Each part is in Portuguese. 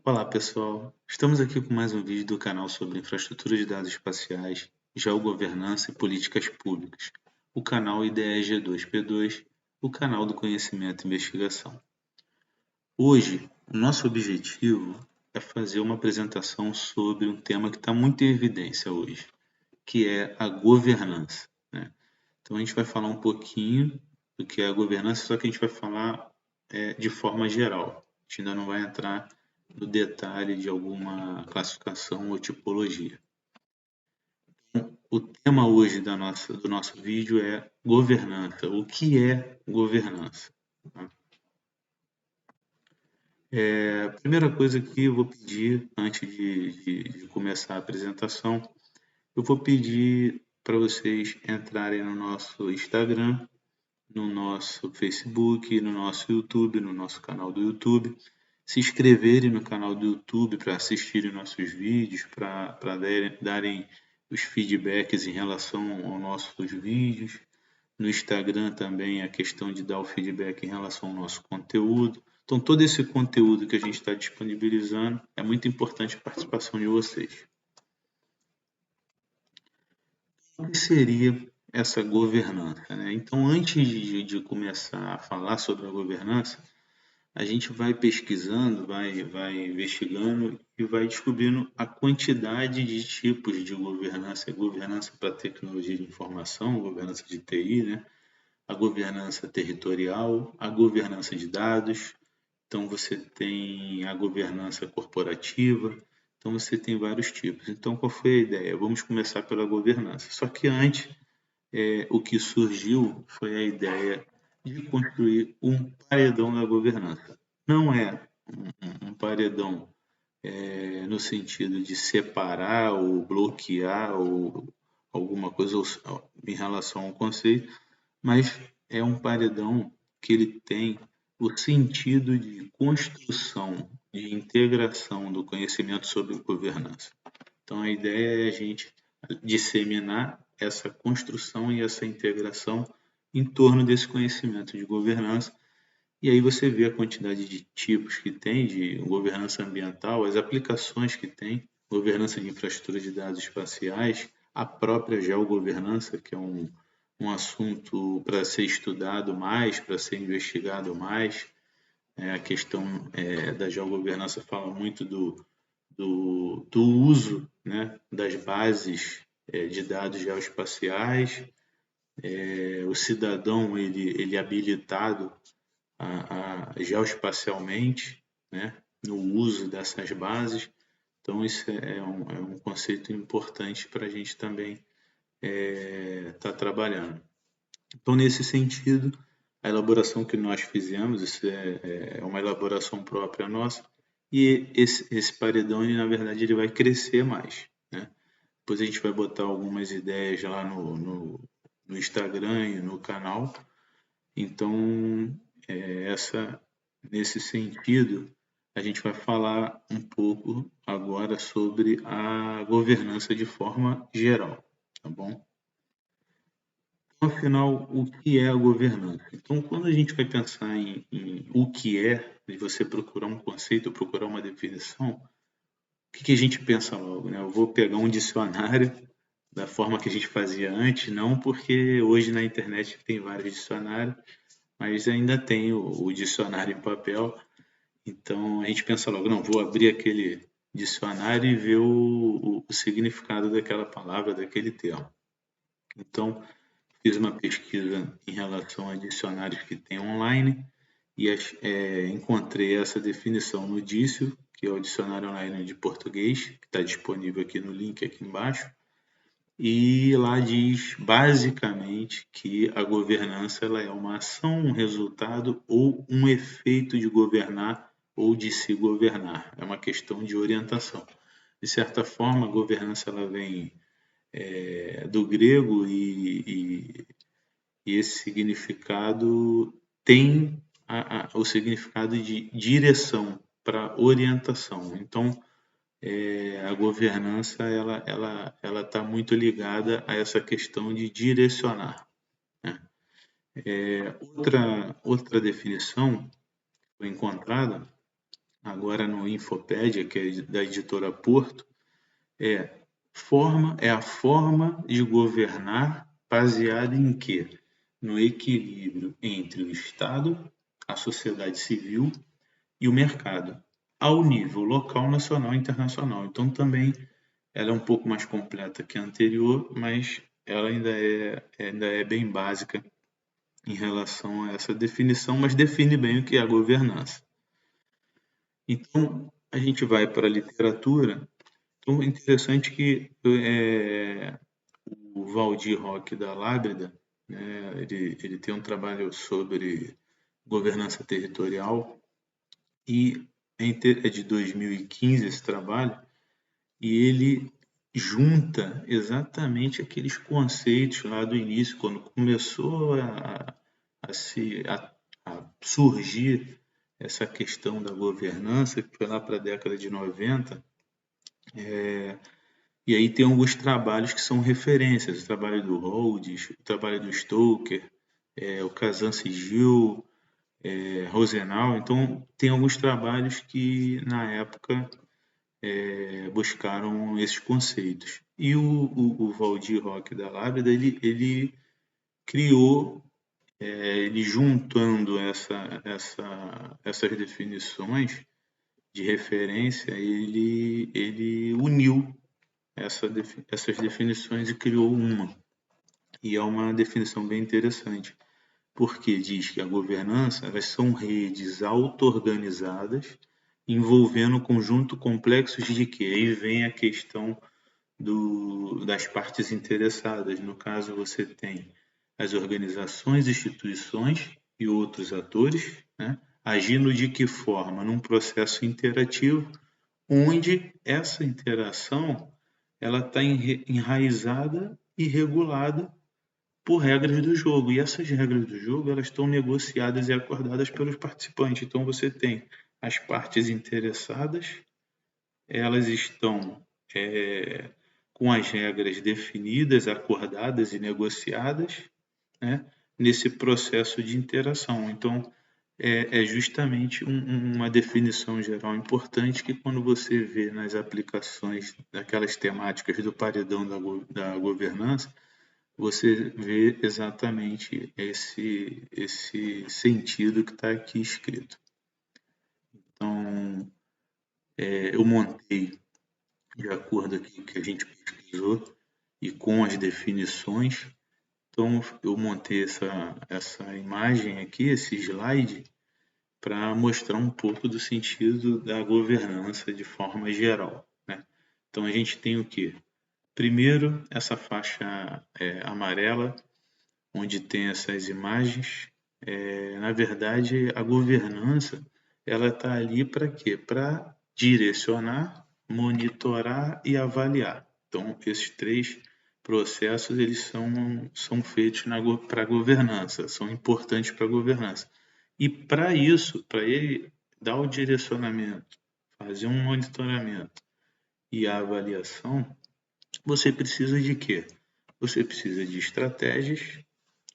Olá pessoal, estamos aqui com mais um vídeo do canal sobre infraestrutura de dados espaciais, geogovernança e políticas públicas, o canal IDE G2P2, o canal do conhecimento e investigação. Hoje, o nosso objetivo é fazer uma apresentação sobre um tema que está muito em evidência hoje, que é a governança, né? Então a gente vai falar um pouquinho do que é a governança, só que a gente vai falar de forma geral. A gente ainda não vai entrar no detalhe de alguma classificação ou tipologia. O tema hoje do nosso vídeo é governança. O que é governança? A primeira coisa que eu vou pedir, antes de começar a apresentação, eu vou pedir para vocês entrarem no nosso Instagram, no nosso Facebook, no nosso YouTube, no nosso canal do YouTube, se inscreverem no canal do YouTube para assistirem nossos vídeos, para darem os feedbacks em relação aos nossos vídeos. No Instagram também a questão de dar o feedback em relação ao nosso conteúdo. Então, todo esse conteúdo que a gente está disponibilizando é muito importante a participação de vocês. O que seria essa governança, né? Então, antes de começar a falar sobre a governança, a gente vai pesquisando, vai investigando e vai descobrindo a quantidade de tipos de governança, governança para tecnologia de informação, governança de TI, né? A governança territorial, a governança de dados. Então você tem a governança corporativa. Então você tem vários tipos. Então qual foi a ideia? Vamos começar pela governança. Só que antes, o que surgiu foi a ideia de construir um paredão da governança. Não é um paredão no sentido de separar ou bloquear ou alguma coisa em relação ao conceito, mas é um paredão que ele tem o sentido de construção, de integração do conhecimento sobre governança. Então, a ideia é a gente disseminar essa construção e essa integração em torno desse conhecimento de governança. E aí você vê a quantidade de tipos que tem de governança ambiental, as aplicações que tem, governança de infraestrutura de dados espaciais, a própria geogovernança, que é um assunto para ser estudado mais, para ser investigado mais. A questão da geogovernança fala muito do uso, né, das bases de dados geoespaciais, o cidadão ele habilitado geoespacialmente, né, no uso dessas bases. Então, isso é um conceito importante para a gente também estar trabalhando. Então, nesse sentido, a elaboração que nós fizemos, isso é uma elaboração própria nossa, e esse paredão, na verdade, ele vai crescer mais, né? Depois a gente vai botar algumas ideias lá no Instagram e no canal. Então, nesse sentido, a gente vai falar um pouco agora sobre a governança de forma geral, tá bom? Afinal, o que é a governança? Então, quando a gente vai pensar em o que é, de você procurar um conceito, procurar uma definição, o que a gente pensa logo, né? Eu vou pegar um dicionário da forma que a gente fazia antes, não porque hoje na internet tem vários dicionários, mas ainda tem o dicionário em papel. Então a gente pensa logo, não, vou abrir aquele dicionário e ver o significado daquela palavra, daquele termo. Então, fiz uma pesquisa em relação a dicionários que tem online e encontrei essa definição no Dício, que é o dicionário online de português, que está disponível aqui no link aqui embaixo. E lá diz basicamente que a governança ela é uma ação, um resultado ou um efeito de governar ou de se governar. É uma questão de orientação. De certa forma, a governança ela vem do grego e esse significado tem o significado de direção para orientação. Então, a governança ela está muito ligada a essa questão de direcionar, né? Outra definição que foi encontrada agora no Infopédia, que é da editora Porto, é a forma de governar baseada em quê? No equilíbrio entre o Estado, a sociedade civil e o mercado, ao nível local, nacional e internacional. Então também ela é um pouco mais completa que a anterior, mas ela ainda é bem básica em relação a essa definição, mas define bem o que é a governança. Então, a gente vai para a literatura. Então, é interessante que o Valdir Roque da Lábrida, né, ele tem um trabalho sobre governança territorial e é de 2015 esse trabalho, e ele junta exatamente aqueles conceitos lá do início, quando começou a surgir essa questão da governança, que foi lá para a década de 90, e aí tem alguns trabalhos que são referências, o trabalho do Rhodes, o trabalho do Stoker, o Kazan Sigil, Rosenau. Então, tem alguns trabalhos que, na época, buscaram esses conceitos. E o Valdir Roque da Lábrida, ele criou, ele juntando essas definições de referência, ele uniu essas definições e criou uma. E é uma definição bem interessante, porque diz que a governança elas são redes auto-organizadas envolvendo um conjunto complexo de que aí vem a questão das partes interessadas. No caso, você tem as organizações, instituições e outros atores, né, agindo de que forma? Num processo interativo, onde essa interação ela está enraizada e regulada por regras do jogo. E essas regras do jogo elas estão negociadas e acordadas pelos participantes. Então você tem as partes interessadas, elas estão com as regras definidas, acordadas e negociadas, né, nesse processo de interação. Então é justamente uma definição geral importante que quando você vê nas aplicações daquelas temáticas do paredão da governança, você vê exatamente esse sentido que está aqui escrito. Então, eu montei de acordo aqui que a gente pesquisou e com as definições. Então, eu montei essa imagem aqui, esse slide, para mostrar um pouco do sentido da governança de forma geral, né? Então, a gente tem o quê? Primeiro, essa faixa amarela, onde tem essas imagens. Na verdade, a governança ela está ali para quê? Para direcionar, monitorar e avaliar. Então, esses três processos eles são feitos para a governança, são importantes para a governança. E para isso, para ele dar o direcionamento, fazer um monitoramento e a avaliação, você precisa de quê? Você precisa de estratégias,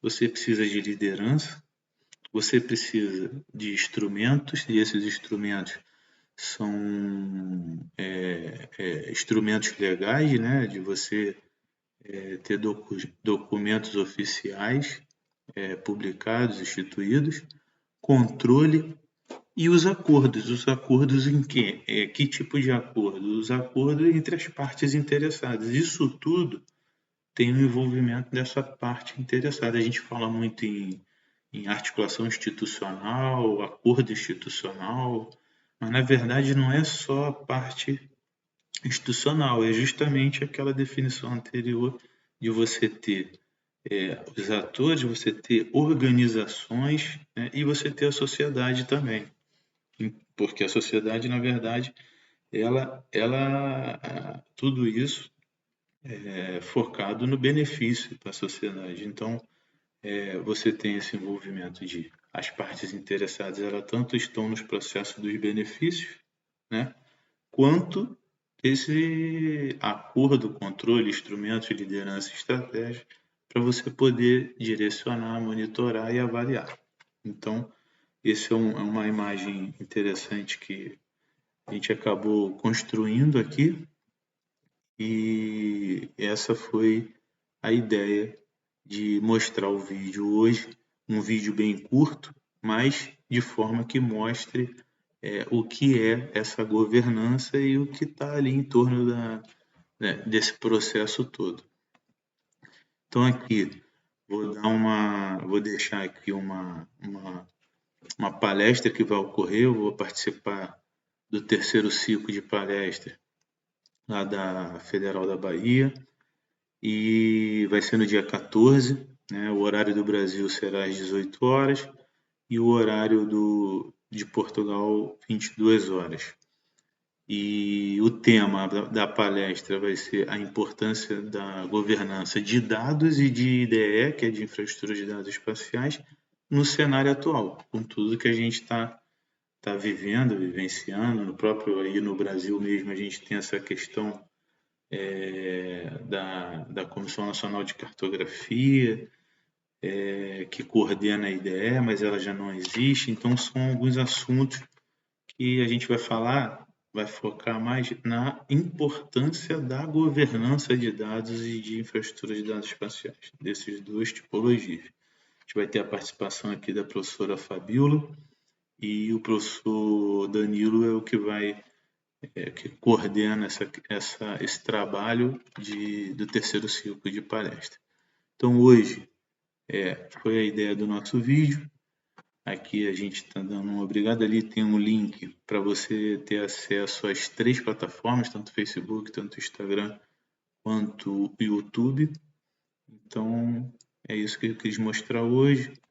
você precisa de liderança, você precisa de instrumentos, e esses instrumentos são instrumentos legais, né, de você ter documentos oficiais publicados, instituídos, controle e os acordos. Os acordos em quê? Que tipo de acordo? Os acordos entre as partes interessadas. Isso tudo tem o envolvimento dessa parte interessada. A gente fala muito em articulação institucional, acordo institucional, mas na verdade não é só a parte institucional, é justamente aquela definição anterior de você ter os atores, você ter organizações, né, e você ter a sociedade também. Porque a sociedade, na verdade, tudo isso é focado no benefício da sociedade. Então, você tem esse envolvimento de as partes interessadas, elas tanto estão nos processos dos benefícios, né, quanto esse acordo, controle, instrumentos, liderança e estratégia para você poder direcionar, monitorar e avaliar. Então, essa é uma imagem interessante que a gente acabou construindo aqui, e essa foi a ideia de mostrar o vídeo hoje, um vídeo bem curto, mas de forma que mostre o que é essa governança e o que está ali em torno desse processo todo. Então aqui vou deixar aqui uma palestra que vai ocorrer. Eu vou participar do terceiro ciclo de palestra lá da Federal da Bahia, e vai ser no dia 14, né? O horário do Brasil será às 18 horas e o horário de Portugal 22 horas. E o tema da palestra vai ser a importância da governança de dados e de IDE, que é de infraestrutura de dados espaciais, no cenário atual, com tudo que a gente está vivendo, vivenciando. No próprio aí no Brasil mesmo, a gente tem essa questão da Comissão Nacional de Cartografia, que coordena a IDE, mas ela já não existe. Então, são alguns assuntos que a gente vai focar mais na importância da governança de dados e de infraestrutura de dados espaciais, desses duas tipologias. A gente vai ter a participação aqui da professora Fabíola, e o professor Danilo é o que que coordena esse trabalho do terceiro ciclo de palestra. Então, hoje foi a ideia do nosso vídeo. Aqui a gente está dando uma obrigado. Ali tem um link para você ter acesso às 3 plataformas, tanto Facebook, tanto Instagram, quanto YouTube. Então, é isso que eu quis mostrar hoje.